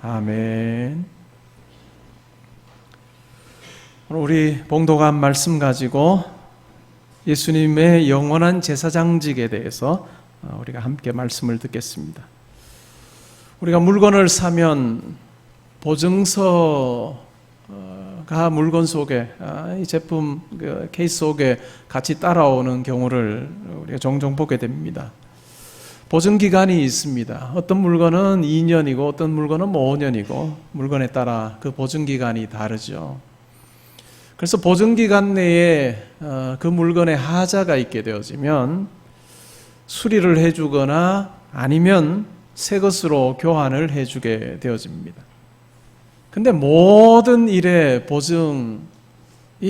아멘. 우리 봉독한 말씀 가지고 예수님의 영원한 제사장직에 대해서 우리가 함께 말씀을 듣겠습니다. 우리가 물건을 사면 보증서가 물건 속에, 이 제품 케이스 속에 같이 따라오는 경우를 우리가 종종 보게 됩니다. 보증기간이 있습니다. 어떤 물건은 2년이고 어떤 물건은 5년이고 물건에 따라 그 보증기간이 다르죠. 그래서 보증기간 내에 그 물건에 하자가 있게 되어지면 수리를 해주거나 아니면 새 것으로 교환을 해주게 되어집니다. 근데 모든 일에 보증이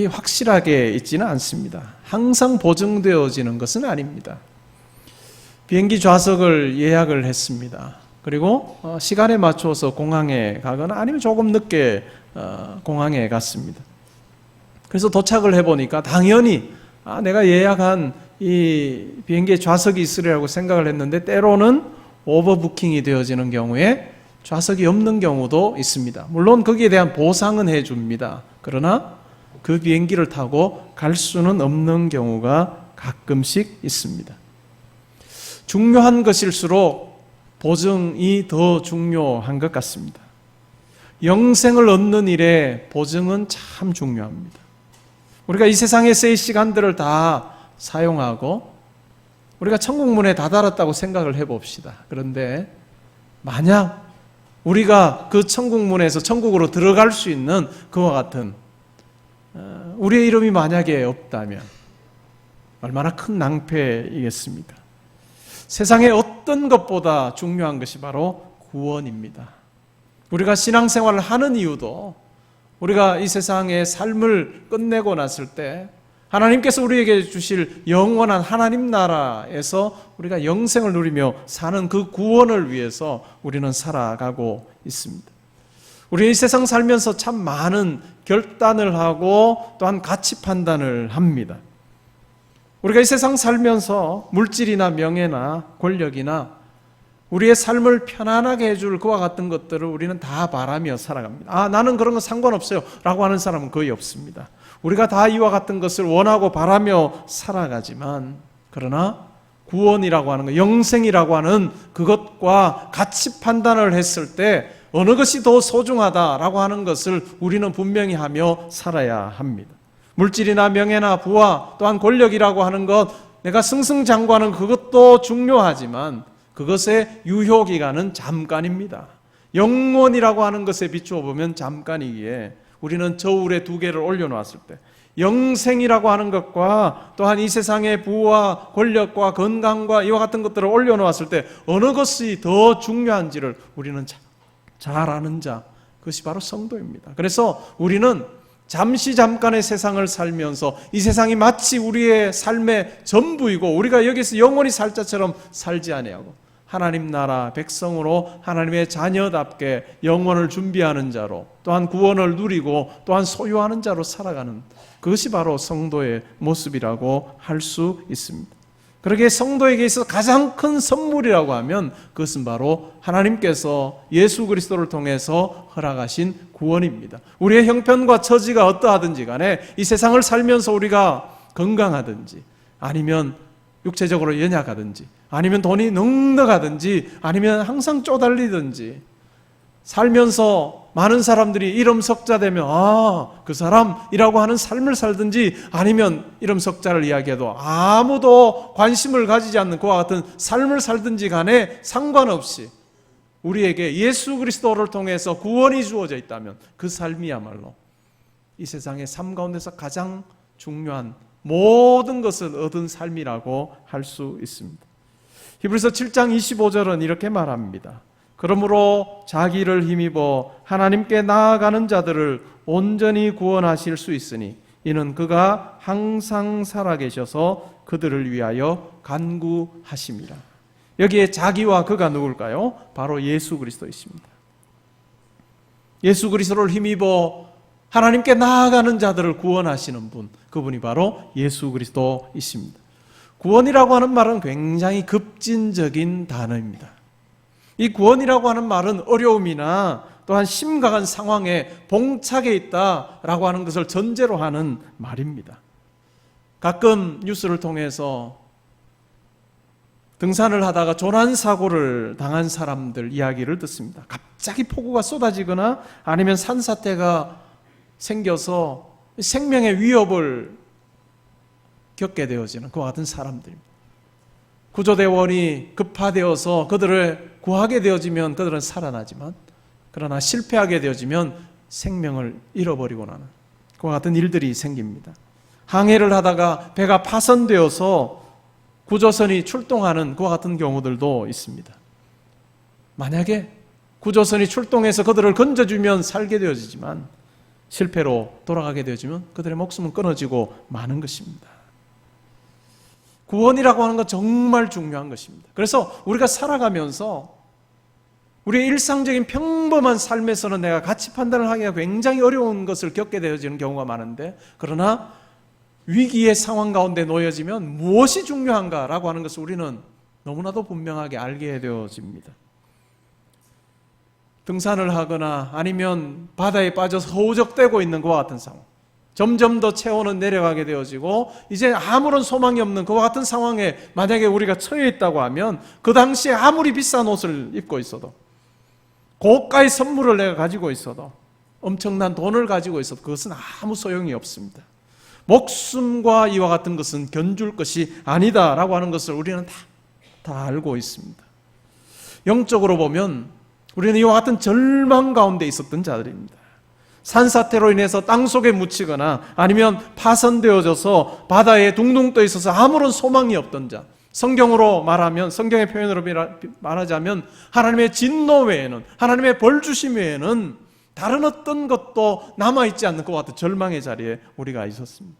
확실하게 있지는 않습니다. 항상 보증되어지는 것은 아닙니다. 비행기 좌석을 예약을 했습니다. 그리고 시간에 맞춰서 공항에 가거나 아니면 조금 늦게 공항에 갔습니다. 그래서 도착을 해보니까 당연히 내가 예약한 이 비행기에 좌석이 있으리라고 생각을 했는데 때로는 오버부킹이 되어지는 경우에 좌석이 없는 경우도 있습니다. 물론 거기에 대한 보상은 해줍니다. 그러나 그 비행기를 타고 갈 수는 없는 경우가 가끔씩 있습니다. 중요한 것일수록 보증이 더 중요한 것 같습니다. 영생을 얻는 일에 보증은 참 중요합니다. 우리가 이 세상에서의 시간들을 다 사용하고 우리가 천국문에 다다랐다고 생각을 해봅시다. 그런데 만약 우리가 그 천국문에서 천국으로 들어갈 수 있는 그와 같은 우리의 이름이 만약에 없다면 얼마나 큰 낭패이겠습니까? 세상의 어떤 것보다 중요한 것이 바로 구원입니다. 우리가 신앙생활을 하는 이유도 우리가 이 세상의 삶을 끝내고 났을 때 하나님께서 우리에게 주실 영원한 하나님 나라에서 우리가 영생을 누리며 사는 그 구원을 위해서 우리는 살아가고 있습니다. 우리 이 세상 살면서 참 많은 결단을 하고 또한 가치 판단을 합니다. 우리가 이 세상 살면서 물질이나 명예나 권력이나 우리의 삶을 편안하게 해줄 그와 같은 것들을 우리는 다 바라며 살아갑니다. 나는 그런 거 상관없어요 라고 하는 사람은 거의 없습니다. 우리가 다 이와 같은 것을 원하고 바라며 살아가지만 그러나 구원이라고 하는 것, 영생이라고 하는 그것과 같이 판단을 했을 때 어느 것이 더 소중하다라고 하는 것을 우리는 분명히 하며 살아야 합니다. 물질이나 명예나 부와 또한 권력이라고 하는 것, 내가 승승장구하는 그것도 중요하지만 그것의 유효기간은 잠깐입니다. 영원이라고 하는 것에 비추어 보면 잠깐이기에 우리는 저울에 두 개를 올려놓았을 때 영생이라고 하는 것과 또한 이 세상의 부와 권력과 건강과 이와 같은 것들을 올려놓았을 때 어느 것이 더 중요한지를 우리는 잘 아는 자, 그것이 바로 성도입니다. 그래서 우리는 잠깐의 세상을 살면서 이 세상이 마치 우리의 삶의 전부이고 우리가 여기서 영원히 살 자처럼 살지 아니하고 하나님 나라 백성으로 하나님의 자녀답게 영원을 준비하는 자로 또한 구원을 누리고 또한 소유하는 자로 살아가는 그것이 바로 성도의 모습이라고 할 수 있습니다. 그러기에 성도에게 있어서 가장 큰 선물이라고 하면 그것은 바로 하나님께서 예수 그리스도를 통해서 허락하신 구원입니다. 우리의 형편과 처지가 어떠하든지 간에 이 세상을 살면서 우리가 건강하든지 아니면 육체적으로 연약하든지 아니면 돈이 넉넉하든지 아니면 항상 쪼달리든지 살면서 많은 사람들이 이름 석자되면 그 사람이라고 하는 삶을 살든지 아니면 이름 석자를 이야기해도 아무도 관심을 가지지 않는 그와 같은 삶을 살든지 간에 상관없이 우리에게 예수 그리스도를 통해서 구원이 주어져 있다면 그 삶이야말로 이 세상의 삶 가운데서 가장 중요한 모든 것을 얻은 삶이라고 할 수 있습니다. 히브리서 7장 25절은 이렇게 말합니다. 그러므로 자기를 힘입어 하나님께 나아가는 자들을 온전히 구원하실 수 있으니 이는 그가 항상 살아계셔서 그들을 위하여 간구하심이라. 여기에 자기와 그가 누굴까요? 바로 예수 그리스도이십니다. 예수 그리스도를 힘입어 하나님께 나아가는 자들을 구원하시는 분, 그분이 바로 예수 그리스도이십니다. 구원이라고 하는 말은 굉장히 급진적인 단어입니다. 이 구원이라고 하는 말은 어려움이나 또한 심각한 상황에 봉착해 있다라고 하는 것을 전제로 하는 말입니다. 가끔 뉴스를 통해서 등산을 하다가 조난사고를 당한 사람들 이야기를 듣습니다. 갑자기 폭우가 쏟아지거나 아니면 산사태가 생겨서 생명의 위협을 겪게 되어지는 그와 같은 사람들입니다. 구조대원이 급파되어서 그들을 구하게 되어지면 그들은 살아나지만, 그러나 실패하게 되어지면 생명을 잃어버리고 나는 그와 같은 일들이 생깁니다. 항해를 하다가 배가 파손되어서 구조선이 출동하는 그와 같은 경우들도 있습니다. 만약에 구조선이 출동해서 그들을 건져주면 살게 되어지지만 실패로 돌아가게 되어지면 그들의 목숨은 끊어지고 마는 것입니다. 구원이라고 하는 건 정말 중요한 것입니다. 그래서 우리가 살아가면서 우리의 일상적인 평범한 삶에서는 내가 가치 판단을 하기가 굉장히 어려운 것을 겪게 되어지는 경우가 많은데, 그러나 위기의 상황 가운데 놓여지면 무엇이 중요한가라고 하는 것을 우리는 너무나도 분명하게 알게 되어집니다. 등산을 하거나 아니면 바다에 빠져서 허우적대고 있는 그와 같은 상황, 점점 더 체온은 내려가게 되어지고 이제 아무런 소망이 없는 그와 같은 상황에 만약에 우리가 처해 있다고 하면, 그 당시에 아무리 비싼 옷을 입고 있어도, 고가의 선물을 내가 가지고 있어도, 엄청난 돈을 가지고 있어도 그것은 아무 소용이 없습니다. 목숨과 이와 같은 것은 견줄 것이 아니다라고 하는 것을 우리는 다 알고 있습니다. 영적으로 보면 우리는 이와 같은 절망 가운데 있었던 자들입니다. 산사태로 인해서 땅속에 묻히거나 아니면 파손되어져서 바다에 둥둥 떠 있어서 아무런 소망이 없던 자, 성경으로 말하면, 성경의 표현으로 말하자면 하나님의 진노 외에는, 하나님의 벌 주심 외에는 다른 어떤 것도 남아있지 않는 것 같은 절망의 자리에 우리가 있었습니다.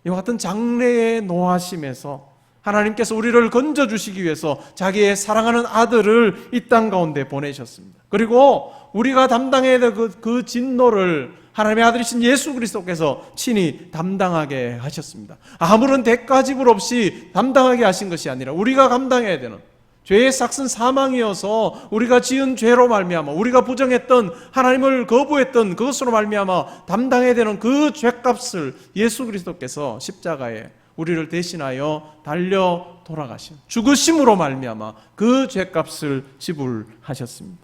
이와 같은 장래의 노하심에서 하나님께서 우리를 건져주시기 위해서 자기의 사랑하는 아들을 이 땅 가운데 보내셨습니다. 그리고 우리가 담당해야 될 그 진노를 하나님의 아들이신 예수 그리스도께서 친히 담당하게 하셨습니다. 아무런 대가 지불 없이 담당하게 하신 것이 아니라 우리가 감당해야 되는, 죄의 삭은 사망이어서 우리가 지은 죄로 말미암아, 우리가 부정했던, 하나님을 거부했던 그것으로 말미암아 담당해야 되는 그 죄값을 예수 그리스도께서 십자가에 우리를 대신하여 달려 돌아가신, 죽으심으로 말미암아 그 죄값을 지불하셨습니다.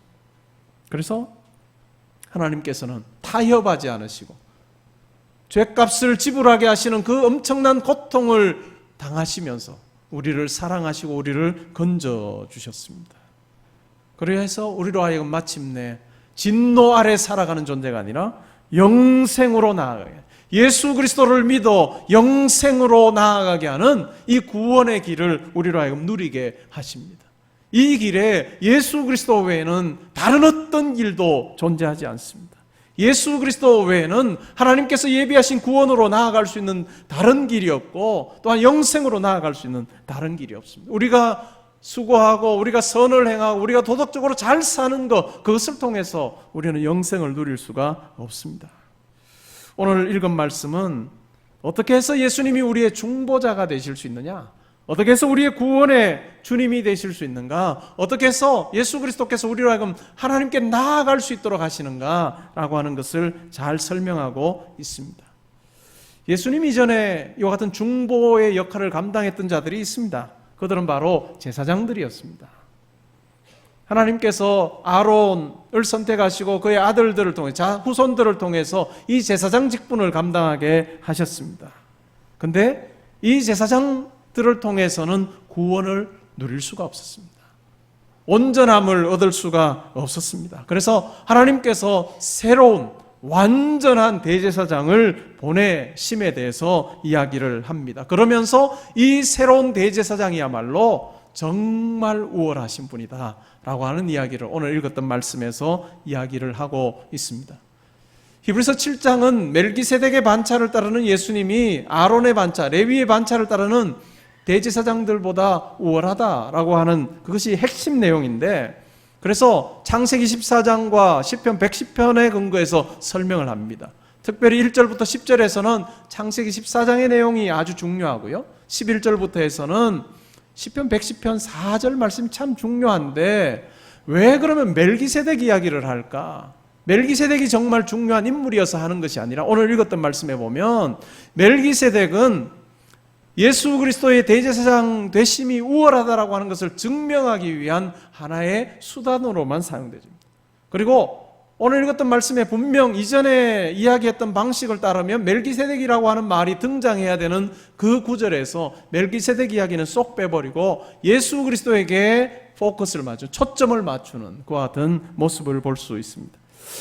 그래서 하나님께서는 타협하지 않으시고 죄값을 지불하게 하시는 그 엄청난 고통을 당하시면서 우리를 사랑하시고 우리를 건져주셨습니다. 그래서 우리로 하여금 마침내 진노 아래 살아가는 존재가 아니라 영생으로 나아가게, 예수 그리스도를 믿어 영생으로 나아가게 하는 이 구원의 길을 우리로 하여금 누리게 하십니다. 이 길에 예수 그리스도 외에는 다른 어떤 길도 존재하지 않습니다. 예수 그리스도 외에는 하나님께서 예비하신 구원으로 나아갈 수 있는 다른 길이 없고, 또한 영생으로 나아갈 수 있는 다른 길이 없습니다. 우리가 수고하고 우리가 선을 행하고 우리가 도덕적으로 잘 사는 것, 그것을 통해서 우리는 영생을 누릴 수가 없습니다. 오늘 읽은 말씀은 어떻게 해서 예수님이 우리의 중보자가 되실 수 있느냐, 어떻게 해서 우리의 구원의 주님이 되실 수 있는가, 어떻게 해서 예수 그리스도께서 우리로 하여금 하나님께 나아갈 수 있도록 하시는가 라고 하는 것을 잘 설명하고 있습니다. 예수님 이전에 이와 같은 중보의 역할을 감당했던 자들이 있습니다. 그들은 바로 제사장들이었습니다. 하나님께서 아론을 선택하시고 그의 아들들을 통해, 후손들을 통해서 이 제사장 직분을 감당하게 하셨습니다. 그런데 이 제사장들을 통해서는 구원을 누릴 수가 없었습니다. 온전함을 얻을 수가 없었습니다. 그래서 하나님께서 새로운 완전한 대제사장을 보내심에 대해서 이야기를 합니다. 그러면서 이 새로운 대제사장이야말로 정말 우월하신 분이다 라고 하는 이야기를 오늘 읽었던 말씀에서 이야기를 하고 있습니다. 히브리서 7장은 멜기세덱의 반차를 따르는 예수님이 아론의 반차, 레위의 반차를 따르는 대제사장들보다 우월하다라고 하는 그것이 핵심 내용인데, 그래서 창세기 14장과 시편 110편에 근거해서 설명을 합니다. 특별히 1절부터 10절에서는 창세기 14장의 내용이 아주 중요하고요, 11절부터 해서는 시편 110편 4절 말씀이 참 중요한데, 왜 그러면 멜기세덱 이야기를 할까? 멜기세덱이 정말 중요한 인물이어서 하는 것이 아니라 오늘 읽었던 말씀에 보면 멜기세덱은 예수 그리스도의 대제사장 되심이 우월하다라고 하는 것을 증명하기 위한 하나의 수단으로만 사용되죠. 그리고 오늘 읽었던 말씀에 분명 이전에 이야기했던 방식을 따르면 멜기세덱이라고 하는 말이 등장해야 되는 그 구절에서 멜기세덱 이야기는 쏙 빼버리고 예수 그리스도에게 포커스를 맞추는, 초점을 맞추는 그와 같은 모습을 볼 수 있습니다.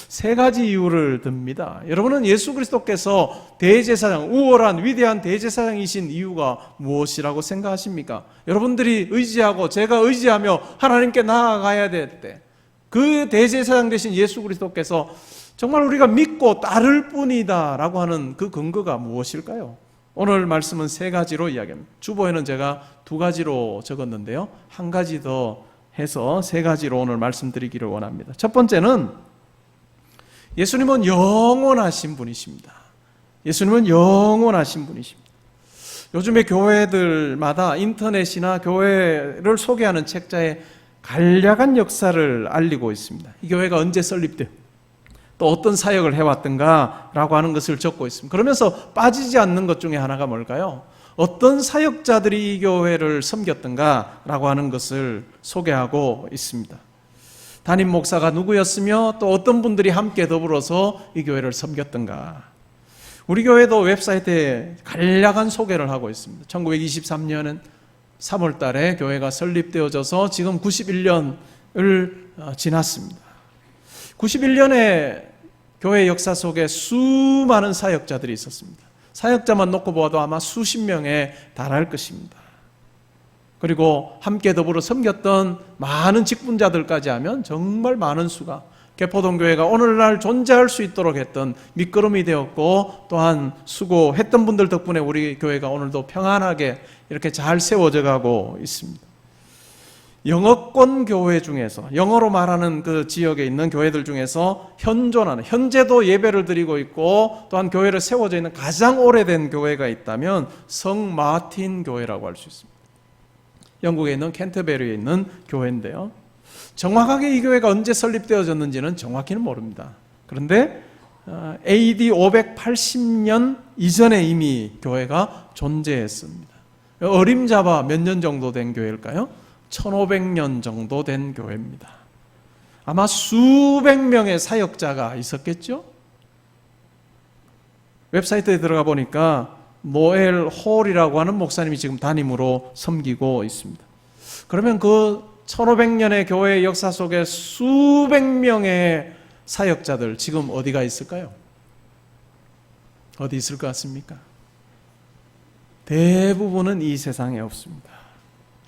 세 가지 이유를 듭니다. 여러분은 예수 그리스도께서 대제사장, 우월한 위대한 대제사장이신 이유가 무엇이라고 생각하십니까? 여러분들이 의지하고 제가 의지하며 하나님께 나아가야 될 때 그 대제사장 되신 예수 그리스도께서 정말 우리가 믿고 따를 뿐이다 라고 하는 그 근거가 무엇일까요? 오늘 말씀은 세 가지로 이야기합니다. 주보에는 제가 두 가지로 적었는데요, 한 가지 더 해서 세 가지로 오늘 말씀드리기를 원합니다. 첫 번째는 예수님은 영원하신 분이십니다. 예수님은 영원하신 분이십니다. 요즘에 교회들마다 인터넷이나 교회를 소개하는 책자에 간략한 역사를 알리고 있습니다. 이 교회가 언제 설립되고 또 어떤 사역을 해왔던가 라고 하는 것을 적고 있습니다. 그러면서 빠지지 않는 것 중에 하나가 뭘까요? 어떤 사역자들이 이 교회를 섬겼던가 라고 하는 것을 소개하고 있습니다. 담임 목사가 누구였으며 또 어떤 분들이 함께 더불어서 이 교회를 섬겼던가. 우리 교회도 웹사이트에 간략한 소개를 하고 있습니다. 1923년은 3월 달에 교회가 설립되어져서 지금 91년을 지났습니다. 91년에 교회 역사 속에 수많은 사역자들이 있었습니다. 사역자만 놓고 보아도 아마 수십 명에 달할 것입니다. 그리고 함께 더불어 섬겼던 많은 직분자들까지 하면 정말 많은 수가, 개포동교회가 오늘날 존재할 수 있도록 했던 밑거름이 되었고, 또한 수고했던 분들 덕분에 우리 교회가 오늘도 평안하게 이렇게 잘 세워져 가고 있습니다. 영어권 교회 중에서, 영어로 말하는 그 지역에 있는 교회들 중에서 현존하는, 현재도 예배를 드리고 있고 또한 교회를 세워져 있는 가장 오래된 교회가 있다면 성 마틴 교회라고 할 수 있습니다. 영국에 있는 캔터베리에 있는 교회인데요, 정확하게 이 교회가 언제 설립되어졌는지는 정확히는 모릅니다. 그런데 AD 580년 이전에 이미 교회가 존재했습니다. 어림잡아 몇 년 정도 된 교회일까요? 1500년 정도 된 교회입니다. 아마 수백 명의 사역자가 있었겠죠? 웹사이트에 들어가 보니까 노엘 홀이라고 하는 목사님이 지금 담임으로 섬기고 있습니다. 그러면 그 1500년의 교회의 역사 속에 수백 명의 사역자들 지금 어디가 있을까요? 어디 있을 것 같습니까? 대부분은 이 세상에 없습니다.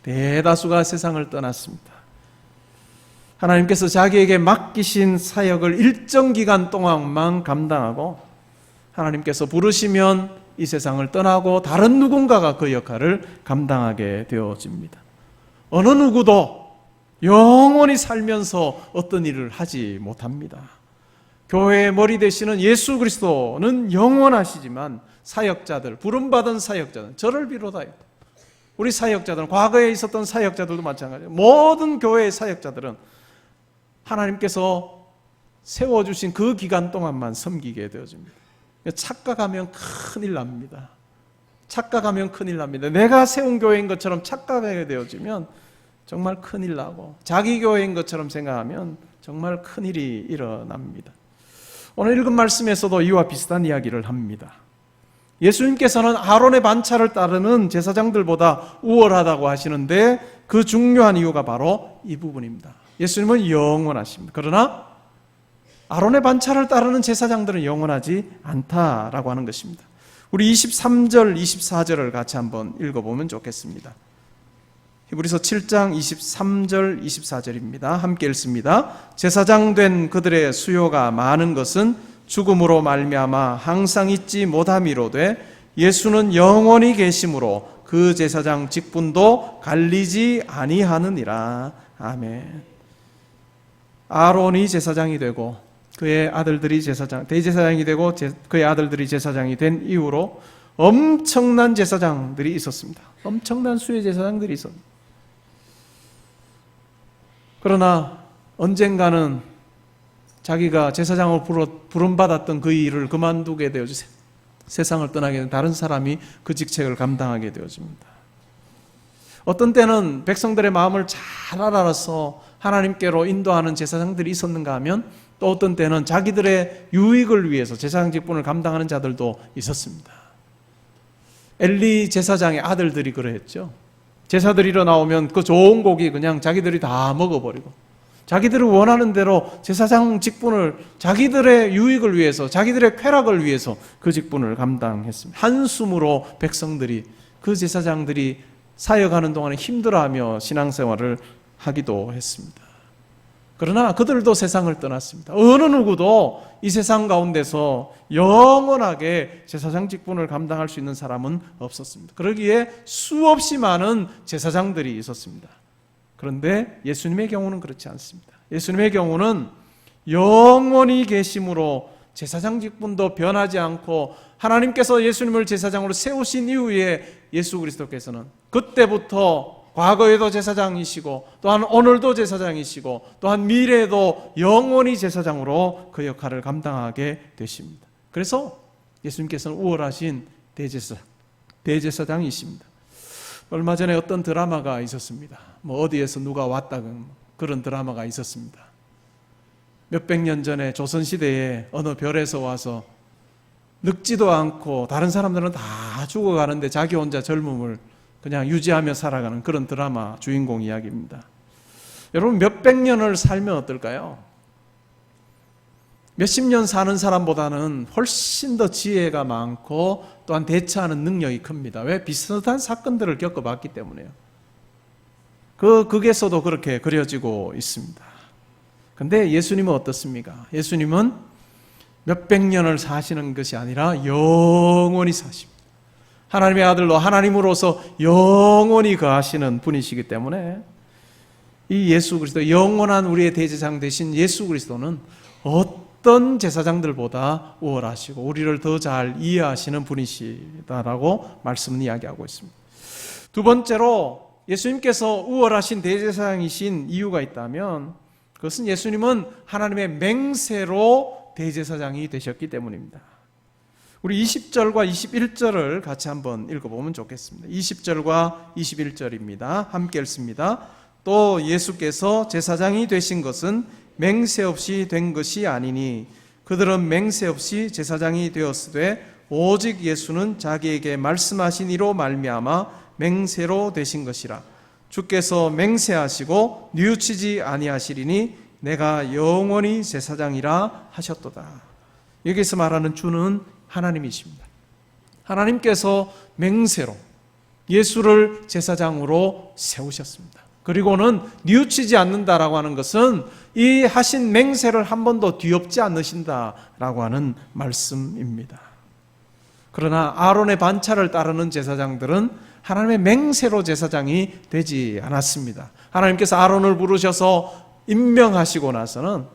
대다수가 세상을 떠났습니다. 하나님께서 자기에게 맡기신 사역을 일정 기간 동안만 감당하고 하나님께서 부르시면 이 세상을 떠나고 다른 누군가가 그 역할을 감당하게 되어집니다. 어느 누구도 영원히 살면서 어떤 일을 하지 못합니다. 교회의 머리 되시는 예수 그리스도는 영원하시지만 사역자들, 부름받은 사역자들, 저를 비롯하여 우리 사역자들은, 과거에 있었던 사역자들도 마찬가지예요. 모든 교회의 사역자들은 하나님께서 세워주신 그 기간 동안만 섬기게 되어집니다. 착각하면 큰일 납니다. 착각하면 큰일 납니다. 내가 세운 교회인 것처럼 착각하게 되어지면 정말 큰일 나고, 자기 교회인 것처럼 생각하면 정말 큰일이 일어납니다. 오늘 읽은 말씀에서도 이와 비슷한 이야기를 합니다. 예수님께서는 아론의 반차를 따르는 제사장들보다 우월하다고 하시는데 그 중요한 이유가 바로 이 부분입니다. 예수님은 영원하십니다. 그러나 아론의 반차를 따르는 제사장들은 영원하지 않다라고 하는 것입니다. 우리 23절, 24절을 같이 한번 읽어보면 좋겠습니다. 히브리서 7장 23절, 24절입니다. 함께 읽습니다. 제사장 된 그들의 수요가 많은 것은 죽음으로 말미암아 항상 잊지 못함이로되 예수는 영원히 계심으로 그 제사장 직분도 갈리지 아니하느니라. 아멘. 아론이 제사장이 되고 그의 아들들이 대제사장이 되고 그의 아들들이 제사장이 된 이후로 엄청난 제사장들이 있었습니다. 엄청난 수의 제사장들이 있었습니다. 그러나 언젠가는 자기가 제사장으로 부름받았던 그 일을 그만두게 되어지고 세상을 떠나게 된 다른 사람이 그 직책을 감당하게 되어집니다. 어떤 때는 백성들의 마음을 잘 알아서 하나님께로 인도하는 제사장들이 있었는가 하면 또 어떤 때는 자기들의 유익을 위해서 제사장 직분을 감당하는 자들도 있었습니다. 엘리 제사장의 아들들이 그러했죠. 제사들 일어나오면 그 좋은 고기 그냥 자기들이 다 먹어버리고 자기들이 원하는 대로 제사장 직분을 자기들의 유익을 위해서 자기들의 쾌락을 위해서 그 직분을 감당했습니다. 한숨으로 백성들이 그 제사장들이 사역하는 동안에 힘들어하며 신앙생활을 하기도 했습니다. 그러나 그들도 세상을 떠났습니다. 어느 누구도 이 세상 가운데서 영원하게 제사장 직분을 감당할 수 있는 사람은 없었습니다. 그러기에 수없이 많은 제사장들이 있었습니다. 그런데 예수님의 경우는 그렇지 않습니다. 예수님의 경우는 영원히 계심으로 제사장 직분도 변하지 않고 하나님께서 예수님을 제사장으로 세우신 이후에 예수 그리스도께서는 그때부터 과거에도 제사장이시고 또한 오늘도 제사장이시고 또한 미래에도 영원히 제사장으로 그 역할을 감당하게 되십니다. 그래서 예수님께서는 우월하신 대제사장이십니다. 얼마 전에 어떤 드라마가 있었습니다. 어디에서 누가 왔다 그런 드라마가 있었습니다. 몇백 년 전에 조선시대에 어느 별에서 와서 늙지도 않고 다른 사람들은 다 죽어가는데 자기 혼자 젊음을 그냥 유지하며 살아가는 그런 드라마 주인공 이야기입니다. 여러분 몇백 년을 살면 어떨까요? 몇십 년 사는 사람보다는 훨씬 더 지혜가 많고 또한 대처하는 능력이 큽니다. 왜? 비슷한 사건들을 겪어봤기 때문에요. 극에서도 그렇게 그려지고 있습니다. 근데 예수님은 어떻습니까? 예수님은 몇백 년을 사시는 것이 아니라 영원히 사십니다. 하나님의 아들로 하나님으로서 영원히 거하시는 분이시기 때문에 이 예수 그리스도, 영원한 우리의 대제사장 되신 예수 그리스도는 어떤 제사장들보다 우월하시고 우리를 더 잘 이해하시는 분이시다라고 말씀은 이야기하고 있습니다. 두 번째로 예수님께서 우월하신 대제사장이신 이유가 있다면 그것은 예수님은 하나님의 맹세로 대제사장이 되셨기 때문입니다. 우리 20절과 21절을 같이 한번 읽어보면 좋겠습니다. 20절과 21절입니다. 함께 읽습니다. 또 예수께서 제사장이 되신 것은 맹세 없이 된 것이 아니니 그들은 맹세 없이 제사장이 되었으되 오직 예수는 자기에게 말씀하신 이로 말미암아 맹세로 되신 것이라. 주께서 맹세하시고 뉘우치지 아니하시리니 내가 영원히 제사장이라 하셨도다. 여기서 말하는 주는 하나님이십니다. 하나님께서 맹세로 예수를 제사장으로 세우셨습니다. 그리고는 뉘우치지 않는다라고 하는 것은 이 하신 맹세를 한 번도 뒤엎지 않으신다라고 하는 말씀입니다. 그러나 아론의 반차를 따르는 제사장들은 하나님의 맹세로 제사장이 되지 않았습니다. 하나님께서 아론을 부르셔서 임명하시고 나서는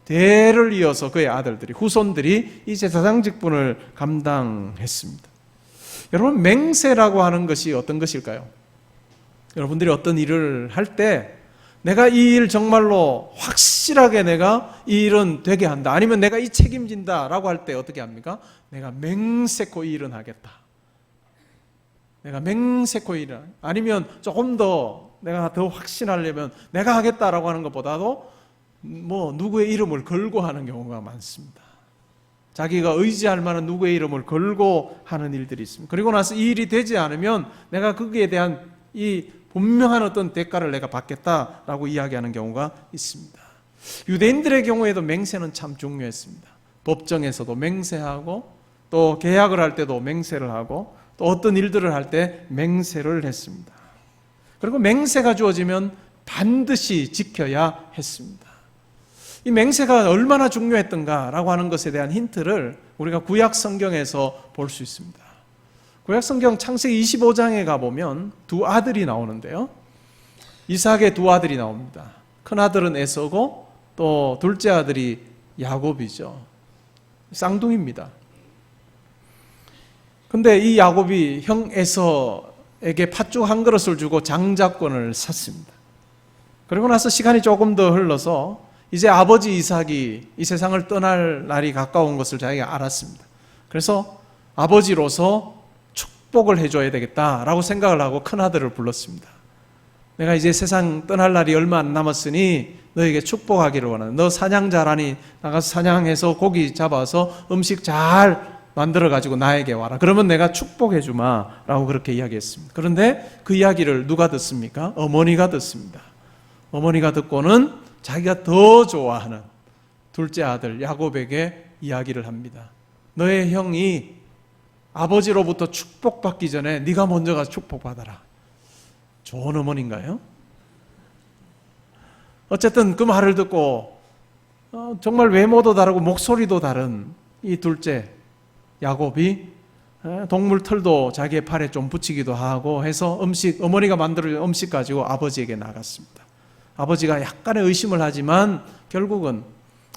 대를 이어서 그의 아들들이, 후손들이 이 제사장 직분을 감당했습니다. 여러분, 맹세라고 하는 것이 어떤 것일까요? 여러분들이 어떤 일을 할 때 내가 이 일 정말로 확실하게 내가 이 일은 되게 한다, 아니면 내가 이 책임진다 라고 할 때 어떻게 합니까? 내가 맹세코 이 일은 하겠다. 내가 맹세코 이 일은, 아니면 조금 더 내가 더 확신하려면 내가 하겠다라고 하는 것보다도 누구의 이름을 걸고 하는 경우가 많습니다. 자기가 의지할 만한 누구의 이름을 걸고 하는 일들이 있습니다. 그리고 나서 이 일이 되지 않으면 내가 거기에 대한 이 분명한 어떤 대가를 내가 받겠다라고 이야기하는 경우가 있습니다. 유대인들의 경우에도 맹세는 참 중요했습니다. 법정에서도 맹세하고 또 계약을 할 때도 맹세를 하고 또 어떤 일들을 할 때 맹세를 했습니다. 그리고 맹세가 주어지면 반드시 지켜야 했습니다. 이 맹세가 얼마나 중요했던가라고 하는 것에 대한 힌트를 우리가 구약 성경에서 볼 수 있습니다. 구약 성경 창세기 25장에 가보면 두 아들이 나오는데요. 이삭의 두 아들이 나옵니다. 큰 아들은 에서고 또 둘째 아들이 야곱이죠. 쌍둥이입니다. 근데 이 야곱이 형 에서에게 팥죽 한 그릇을 주고 장자권을 샀습니다. 그리고 나서 시간이 조금 더 흘러서 이제 아버지 이삭이 이 세상을 떠날 날이 가까운 것을 자기가 알았습니다. 그래서 아버지로서 축복을 해줘야 되겠다라고 생각을 하고 큰아들을 불렀습니다. 내가 이제 세상 떠날 날이 얼마 안 남았으니 너에게 축복하기를 원한다. 너 사냥 잘하니 나가서 사냥해서 고기 잡아서 음식 잘 만들어가지고 나에게 와라. 그러면 내가 축복해 주마 라고 그렇게 이야기했습니다. 그런데 그 이야기를 누가 듣습니까? 어머니가 듣습니다. 어머니가 듣고는 자기가 더 좋아하는 둘째 아들 야곱에게 이야기를 합니다. 너의 형이 아버지로부터 축복받기 전에 네가 먼저 가서 축복받아라. 좋은 어머니인가요? 어쨌든 그 말을 듣고 정말 외모도 다르고 목소리도 다른 이 둘째 야곱이 동물 털도 자기의 팔에 좀 붙이기도 하고 해서 어머니가 만들어준 음식 가지고 아버지에게 나갔습니다. 아버지가 약간의 의심을 하지만 결국은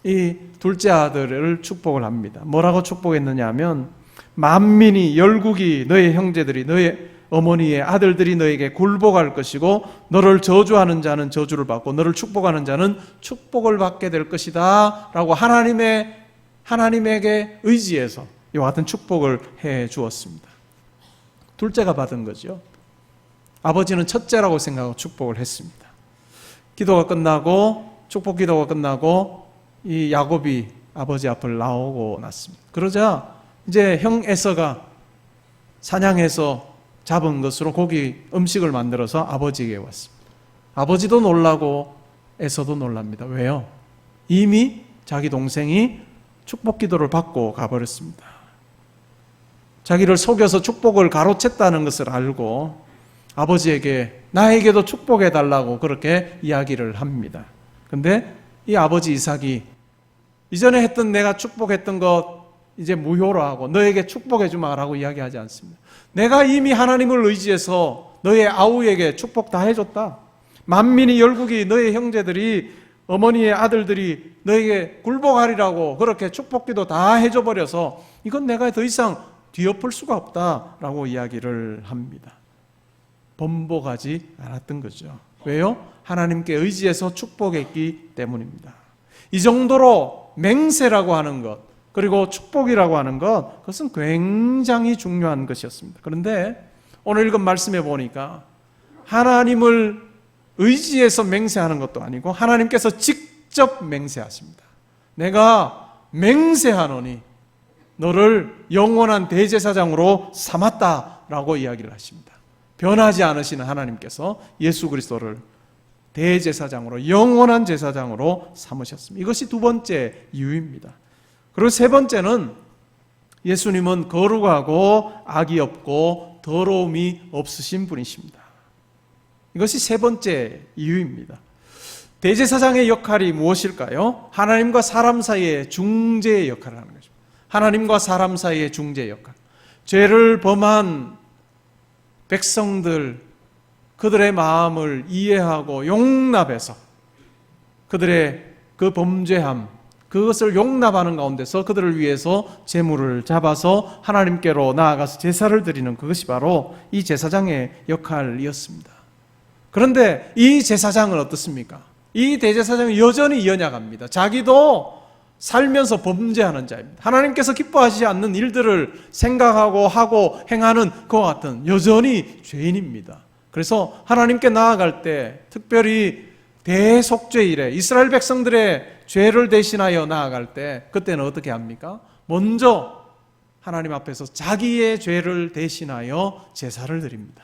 이 둘째 아들을 축복을 합니다. 뭐라고 축복했느냐 하면 만민이 열국이 너의 형제들이 너의 어머니의 아들들이 너에게 굴복할 것이고 너를 저주하는 자는 저주를 받고 너를 축복하는 자는 축복을 받게 될 것이다 라고 하나님에게 의지해서 이와 같은 축복을 해 주었습니다. 둘째가 받은 거죠. 아버지는 첫째라고 생각하고 축복을 했습니다. 기도가 끝나고 축복 기도가 끝나고 이 야곱이 아버지 앞을 나오고 났습니다. 그러자 이제 형 에서가 사냥해서 잡은 것으로 고기 음식을 만들어서 아버지에게 왔습니다. 아버지도 놀라고 에서도 놀랍니다. 왜요? 이미 자기 동생이 축복 기도를 받고 가버렸습니다. 자기를 속여서 축복을 가로챘다는 것을 알고 아버지에게 나에게도 축복해 달라고 그렇게 이야기를 합니다. 근데 이 아버지 이삭이 이전에 했던 내가 축복했던 것 이제 무효로 하고 너에게 축복해 주마라고 이야기하지 않습니다. 내가 이미 하나님을 의지해서 너의 아우에게 축복 다 해줬다. 만민이 열국이 너의 형제들이 어머니의 아들들이 너에게 굴복하리라고 그렇게 축복기도 다 해줘버려서 이건 내가 더 이상 뒤엎을 수가 없다라고 이야기를 합니다. 번복하지 않았던 거죠. 왜요? 하나님께 의지해서 축복했기 때문입니다. 이 정도로 맹세라고 하는 것 그리고 축복이라고 하는 것 그것은 굉장히 중요한 것이었습니다. 그런데 오늘 읽은 말씀에 보니까 하나님을 의지해서 맹세하는 것도 아니고 하나님께서 직접 맹세하십니다. 내가 맹세하노니 너를 영원한 대제사장으로 삼았다라고 이야기를 하십니다. 변하지 않으시는 하나님께서 예수 그리스도를 대제사장으로 영원한 제사장으로 삼으셨습니다. 이것이 두 번째 이유입니다. 그리고 세 번째는 예수님은 거룩하고 악이 없고 더러움이 없으신 분이십니다. 이것이 세 번째 이유입니다. 대제사장의 역할이 무엇일까요? 하나님과 사람 사이의 중재의 역할을 하는 것입니다. 하나님과 사람 사이의 중재의 역할. 죄를 범한 백성들, 그들의 마음을 이해하고 용납해서 그들의 그 범죄함, 그것을 용납하는 가운데서 그들을 위해서 제물을 잡아서 하나님께로 나아가서 제사를 드리는 그것이 바로 이 제사장의 역할이었습니다. 그런데 이 제사장은 어떻습니까? 이 대제사장은 여전히 연약합니다. 자기도 살면서 범죄하는 자입니다. 하나님께서 기뻐하시지 않는 일들을 생각하고 하고 행하는 그와 같은 여전히 죄인입니다. 그래서 하나님께 나아갈 때 특별히 대속죄일에 이스라엘 백성들의 죄를 대신하여 나아갈 때 그때는 어떻게 합니까? 먼저 하나님 앞에서 자기의 죄를 대신하여 제사를 드립니다.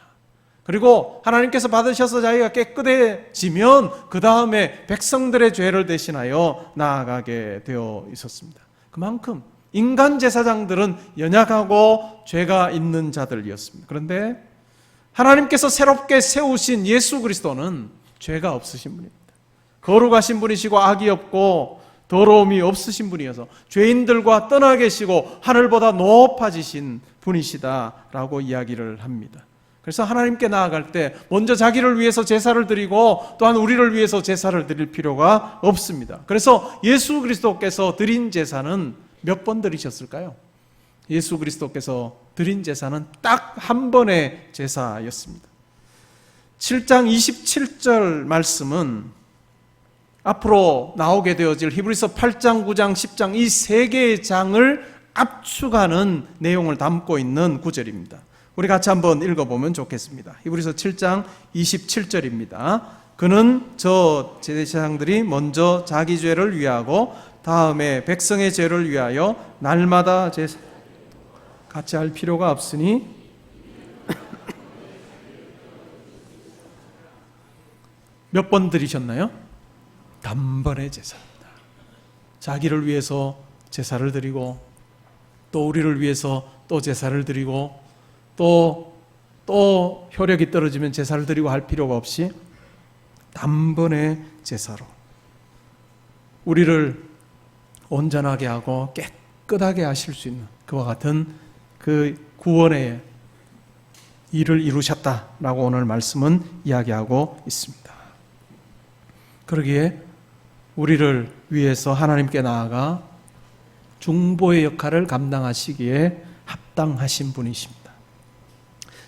그리고 하나님께서 받으셔서 자기가 깨끗해지면 그 다음에 백성들의 죄를 대신하여 나아가게 되어 있었습니다. 그만큼 인간 제사장들은 연약하고 죄가 있는 자들이었습니다. 그런데 하나님께서 새롭게 세우신 예수 그리스도는 죄가 없으신 분입니다. 거룩하신 분이시고 악이 없고 더러움이 없으신 분이어서 죄인들과 떠나 계시고 하늘보다 높아지신 분이시다라고 이야기를 합니다. 그래서 하나님께 나아갈 때 먼저 자기를 위해서 제사를 드리고 또한 우리를 위해서 제사를 드릴 필요가 없습니다. 그래서 예수 그리스도께서 드린 제사는 몇 번 드리셨을까요? 예수 그리스도께서 드린 제사는 딱 한 번의 제사였습니다. 7장 27절 말씀은 앞으로 나오게 되어질 히브리서 8장, 9장, 10장 이 세 개의 장을 압축하는 내용을 담고 있는 구절입니다. 우리 같이 한번 읽어보면 좋겠습니다. 히브리서 7장 27절입니다. 그는 저 제사장들이 먼저 자기 죄를 위하고 다음에 백성의 죄를 위하여 날마다 같이 할 필요가 없으니 몇 번 드리셨나요? 단번에 제사입니다. 자기를 위해서 제사를 드리고 또 우리를 위해서 또 제사를 드리고 또 효력이 떨어지면 제사를 드리고 할 필요가 없이 단번에 제사로 우리를 온전하게 하고 깨끗하게 하실 수 있는 그와 같은 그 구원의 일을 이루셨다라고 오늘 말씀은 이야기하고 있습니다. 그러기에 우리를 위해서 하나님께 나아가 중보의 역할을 감당하시기에 합당하신 분이십니다.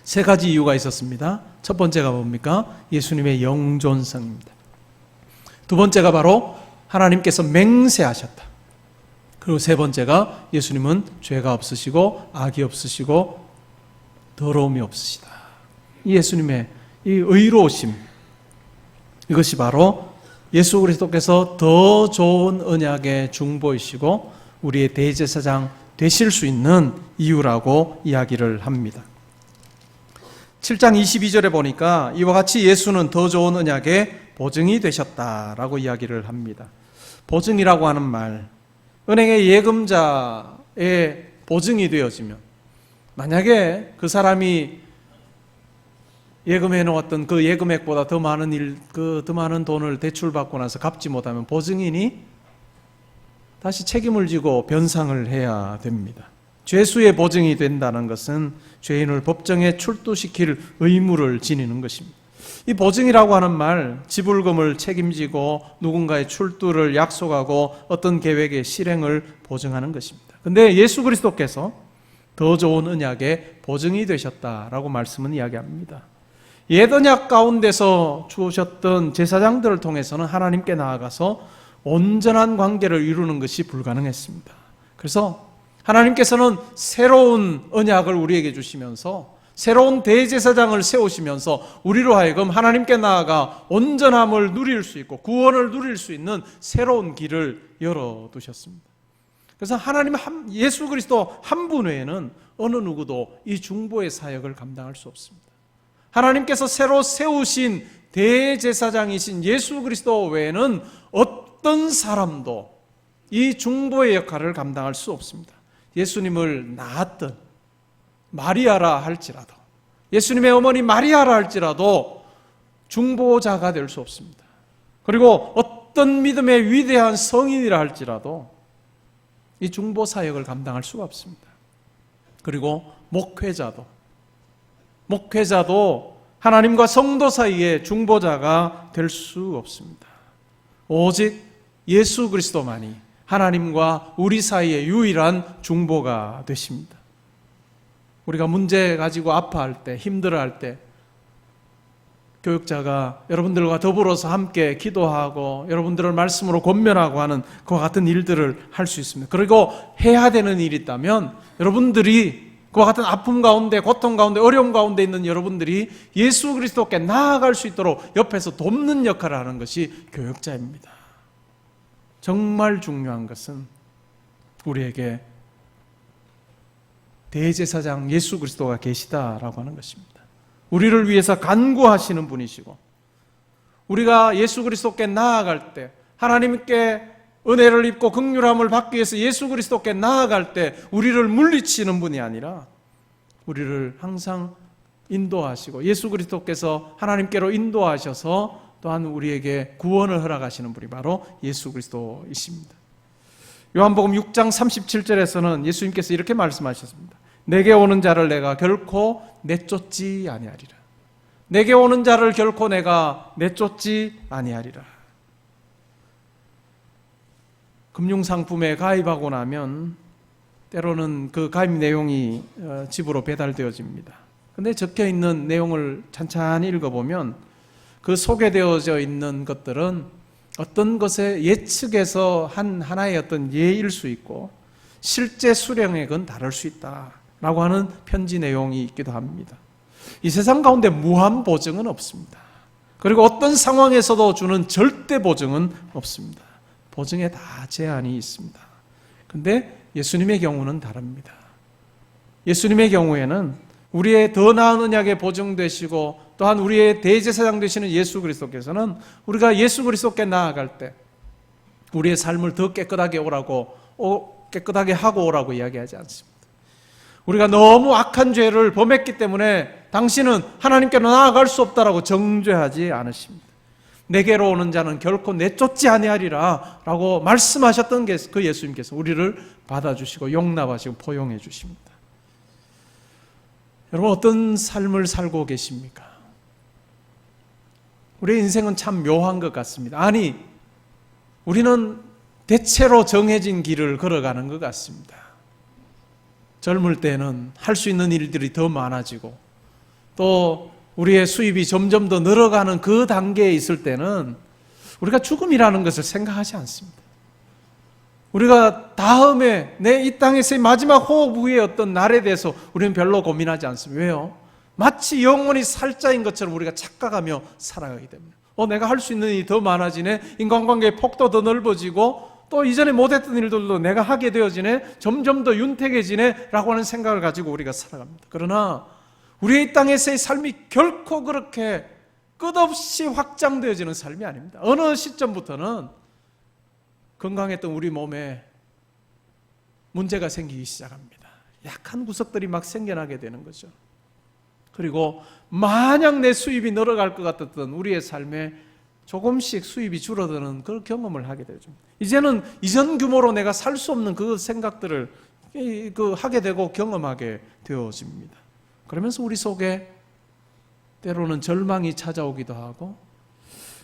세 가지 이유가 있었습니다. 첫 번째가 뭡니까? 예수님의 영존성입니다. 두 번째가 바로 하나님께서 맹세하셨다. 그리고 세 번째가 예수님은 죄가 없으시고 악이 없으시고 더러움이 없으시다. 예수님의 이 의로우심, 이것이 바로 예수 그리스도께서 더 좋은 언약의 중보이시고 우리의 대제사장 되실 수 있는 이유라고 이야기를 합니다. 7장 22절에 보니까 이와 같이 예수는 더 좋은 언약의 보증이 되셨다라고 이야기를 합니다. 보증이라고 하는 말, 은행의 예금자의 보증이 되어지면 만약에 그 사람이 예금해 놓았던 그 예금액보다 더 많은 돈을 대출받고 나서 갚지 못하면 보증인이 다시 책임을 지고 변상을 해야 됩니다. 죄수의 보증이 된다는 것은 죄인을 법정에 출두시킬 의무를 지니는 것입니다. 이 보증이라고 하는 말, 지불금을 책임지고 누군가의 출두를 약속하고 어떤 계획의 실행을 보증하는 것입니다. 그런데 예수 그리스도께서 더 좋은 언약의 보증이 되셨다라고 말씀은 이야기합니다. 옛 언약 가운데서 주셨던 제사장들을 통해서는 하나님께 나아가서 온전한 관계를 이루는 것이 불가능했습니다. 그래서 하나님께서는 새로운 언약을 우리에게 주시면서 새로운 대제사장을 세우시면서 우리로 하여금 하나님께 나아가 온전함을 누릴 수 있고 구원을 누릴 수 있는 새로운 길을 열어두셨습니다. 그래서 하나님 예수 그리스도 한 분 외에는 어느 누구도 이 중보의 사역을 감당할 수 없습니다. 하나님께서 새로 세우신 대제사장이신 예수 그리스도 외에는 어떤 사람도 이 중보의 역할을 감당할 수 없습니다. 예수님을 낳았던 마리아라 할지라도, 예수님의 어머니 마리아라 할지라도 중보자가 될 수 없습니다. 그리고 어떤 믿음의 위대한 성인이라 할지라도 이 중보 사역을 감당할 수가 없습니다. 그리고 목회자도 하나님과 성도 사이의 중보자가 될 수 없습니다. 오직 예수 그리스도만이 하나님과 우리 사이의 유일한 중보가 되십니다. 우리가 문제 가지고 아파할 때, 힘들어할 때 교육자가 여러분들과 더불어서 함께 기도하고 여러분들을 말씀으로 권면하고 하는 그와 같은 일들을 할 수 있습니다. 그리고 해야 되는 일이 있다면 여러분들이 그와 같은 아픔 가운데, 고통 가운데, 어려움 가운데 있는 여러분들이 예수 그리스도께 나아갈 수 있도록 옆에서 돕는 역할을 하는 것이 교육자입니다. 정말 중요한 것은 우리에게 대제사장 예수 그리스도가 계시다라고 하는 것입니다. 우리를 위해서 간구하시는 분이시고 우리가 예수 그리스도께 나아갈 때 하나님께 은혜를 입고 긍휼함을 받기 위해서 예수 그리스도께 나아갈 때 우리를 물리치는 분이 아니라 우리를 항상 인도하시고 예수 그리스도께서 하나님께로 인도하셔서 또한 우리에게 구원을 허락하시는 분이 바로 예수 그리스도이십니다. 요한복음 6장 37절에서는 예수님께서 이렇게 말씀하셨습니다. 내게 오는 자를 내가 결코 내쫓지 아니하리라. 내게 오는 자를 결코 내가 내쫓지 아니하리라. 금융상품에 가입하고 나면 때로는 그 가입 내용이 집으로 배달되어집니다. 그런데 적혀있는 내용을 찬찬히 읽어보면 그 소개되어져 있는 것들은 어떤 것의 예측에서 한 하나의 어떤 예일 수 있고 실제 수령액은 다를 수 있다라고 하는 편지 내용이 있기도 합니다. 이 세상 가운데 무한 보증은 없습니다. 그리고 어떤 상황에서도 주는 절대 보증은 없습니다. 보증에 다 제한이 있습니다. 근데 예수님의 경우는 다릅니다. 예수님의 경우에는 우리의 더 나은 언약에 보증되시고 또한 우리의 대제사장 되시는 예수 그리스도께서는 우리가 예수 그리스도께 나아갈 때 우리의 삶을 더 깨끗하게 깨끗하게 하고 오라고 이야기하지 않습니다. 우리가 너무 악한 죄를 범했기 때문에 당신은 하나님께로 나아갈 수 없다라고 정죄하지 않으십니다. 내게로 오는 자는 결코 내쫓지 아니하리라 라고 말씀하셨던 게 그 예수님께서 우리를 받아주시고 용납하시고 포용해 주십니다. 여러분, 어떤 삶을 살고 계십니까? 우리의 인생은 참 묘한 것 같습니다. 아니, 우리는 대체로 정해진 길을 걸어가는 것 같습니다. 젊을 때는 할 수 있는 일들이 더 많아지고 또 우리의 수입이 점점 더 늘어가는 그 단계에 있을 때는 우리가 죽음이라는 것을 생각하지 않습니다. 우리가 다음에 내 이 땅에서의 마지막 호흡 후의 어떤 날에 대해서 우리는 별로 고민하지 않습니다. 왜요? 마치 영원히 살자인 것처럼 우리가 착각하며 살아가기 때문에 내가 할 수 있는 일이 더 많아지네, 인간관계의 폭도 더 넓어지고 또 이전에 못했던 일들도 내가 하게 되어지네, 점점 더 윤택해지네 라고 하는 생각을 가지고 우리가 살아갑니다. 그러나 우리의 이 땅에서의 삶이 결코 그렇게 끝없이 확장되어지는 삶이 아닙니다. 어느 시점부터는 건강했던 우리 몸에 문제가 생기기 시작합니다. 약한 구석들이 막 생겨나게 되는 거죠. 그리고 마냥 내 수입이 늘어갈 것 같았던 우리의 삶에 조금씩 수입이 줄어드는 그런 경험을 하게 되죠. 이제는 이전 규모로 내가 살 수 없는 그 생각들을 하게 되고 경험하게 되어집니다. 그러면서 우리 속에 때로는 절망이 찾아오기도 하고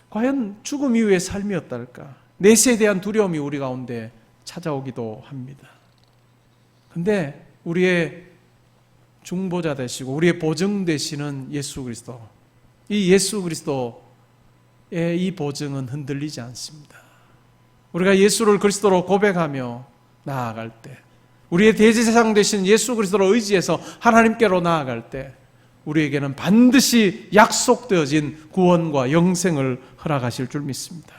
과연 죽음 이후의 삶이 어떨까? 내세에 대한 두려움이 우리 가운데 찾아오기도 합니다. 근데 우리의 중보자 되시고 우리의 보증 되시는 예수 그리스도, 이 예수 그리스도의 이 보증은 흔들리지 않습니다. 우리가 예수를 그리스도로 고백하며 나아갈 때, 우리의 대제사장 되신 예수 그리스도로 의지해서 하나님께로 나아갈 때 우리에게는 반드시 약속되어진 구원과 영생을 허락하실 줄 믿습니다.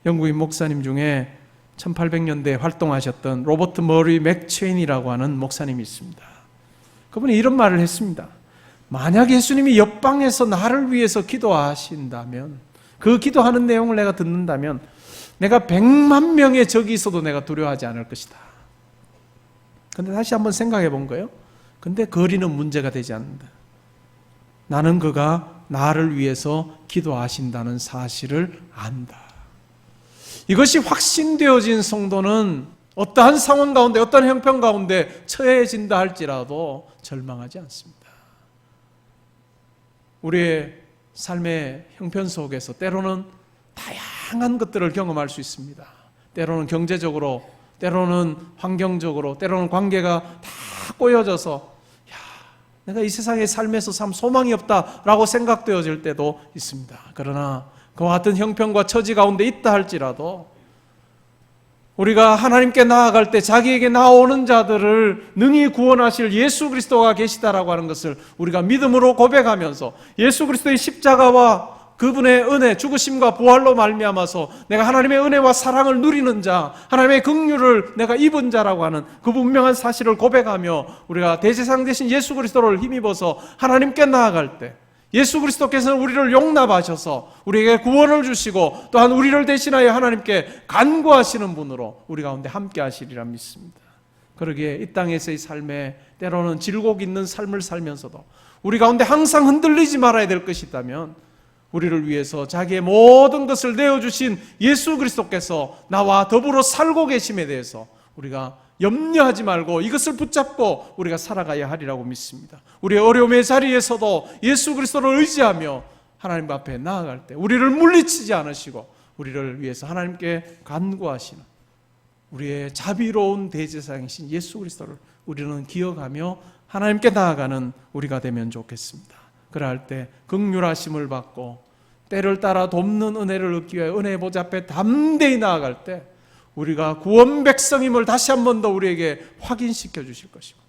영국인 목사님 중에 1800년대에 활동하셨던 로버트 머리 맥체인이라고 하는 목사님이 있습니다. 그분이 이런 말을 했습니다. 만약 예수님이 옆방에서 나를 위해서 기도하신다면, 그 기도하는 내용을 내가 듣는다면 내가 100만 명의 적이 있어도 내가 두려워하지 않을 것이다. 근데 다시 한번 생각해 본 거예요. 근데 거리는 문제가 되지 않는다. 나는 그가 나를 위해서 기도하신다는 사실을 안다. 이것이 확신되어진 성도는 어떠한 상황 가운데, 어떠한 형편 가운데 처해진다 할지라도 절망하지 않습니다. 우리의 삶의 형편 속에서 때로는 다양한 것들을 경험할 수 있습니다. 때로는 경제적으로, 때로는 환경적으로, 때로는 관계가 다 꼬여져서 내가 이 세상의 삶에서 참 소망이 없다라고 생각되어질 때도 있습니다. 그러나 그와 같은 형편과 처지 가운데 있다 할지라도 우리가 하나님께 나아갈 때 자기에게 나오는 자들을 능히 구원하실 예수 그리스도가 계시다라고 하는 것을 우리가 믿음으로 고백하면서 예수 그리스도의 십자가와 그분의 은혜, 죽으심과 부활로 말미암아서 내가 하나님의 은혜와 사랑을 누리는 자, 하나님의 긍휼을 내가 입은 자라고 하는 그 분명한 사실을 고백하며 우리가 대제사장 되신 예수 그리스도를 힘입어서 하나님께 나아갈 때 예수 그리스도께서는 우리를 용납하셔서 우리에게 구원을 주시고 또한 우리를 대신하여 하나님께 간구하시는 분으로 우리 가운데 함께 하시리라 믿습니다. 그러기에 이 땅에서의 삶에 때로는 질곡 있는 삶을 살면서도 우리 가운데 항상 흔들리지 말아야 될 것이 있다면 우리를 위해서 자기의 모든 것을 내어주신 예수 그리스도께서 나와 더불어 살고 계심에 대해서 우리가 염려하지 말고 이것을 붙잡고 우리가 살아가야 하리라고 믿습니다. 우리의 어려움의 자리에서도 예수 그리스도를 의지하며 하나님 앞에 나아갈 때 우리를 물리치지 않으시고 우리를 위해서 하나님께 간구하시는 우리의 자비로운 대제사장이신 예수 그리스도를 우리는 기억하며 하나님께 나아가는 우리가 되면 좋겠습니다. 그럴 때 긍휼하심을 받고 때를 따라 돕는 은혜를 얻기 위해 은혜의 보좌 앞에 담대히 나아갈 때 우리가 구원 백성임을 다시 한 번 더 우리에게 확인시켜 주실 것이고,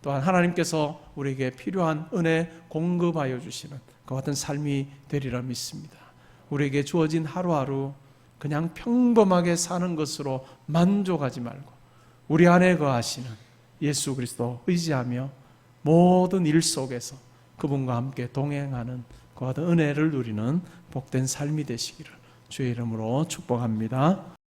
또한 하나님께서 우리에게 필요한 은혜 공급하여 주시는 그 같은 삶이 되리라 믿습니다. 우리에게 주어진 하루하루 그냥 평범하게 사는 것으로 만족하지 말고 우리 안에 거하시는 예수 그리스도 의지하며 모든 일 속에서 그분과 함께 동행하는 그 같은 은혜를 누리는 복된 삶이 되시기를 주의 이름으로 축복합니다.